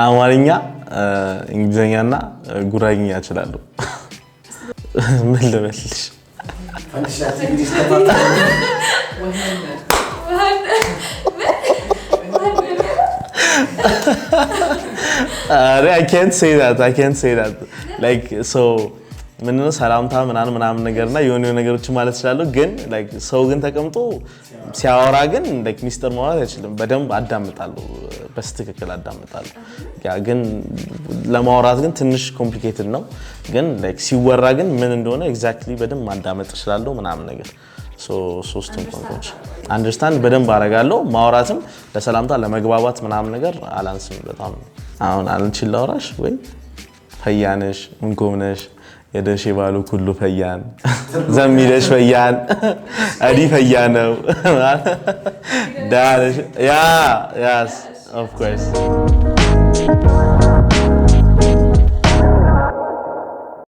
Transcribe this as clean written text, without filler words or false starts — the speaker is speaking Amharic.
አማርኛ እንግሊዘኛና ጉራጌኛ እችላለሁ ምን ልበልሽ I can't say that like so ምንድነው ሰላምታ ምናምን ነገርና የሆነ ነገሮች ማለት ይችላልው ግን like ሰው ግን ተቀምጦ ሲያወራ ግን like ሚስተር ማውራት አይችልም በደንብ አዳምጣለሁ በስትክክል አዳምጣለሁ ያ ግን ለማውራት ግን ትንሽ ኮምፕሊኬትድ ነው ግን like ሲወራ ግን ምን እንደሆነ ኤግዛክትሊ በደንብ ማዳመጥ ይችላልው ምናምን ነገር so ሶስቱም ቋንቋዎች አንደርስታንድ በደንብ አደርጋለሁ ማውራትም ለሰላምታ ለመግባባት ምናምን ነገር አላንስም በጣም አሁን አንቺን ላውራሽ ወይ ፈያነሽ እንቆምነሽ የደሽ ባሉ ሁሉ ፈያን ዘሚደሽ ፈያን አዲ ፈያነው ዳሽ yes of course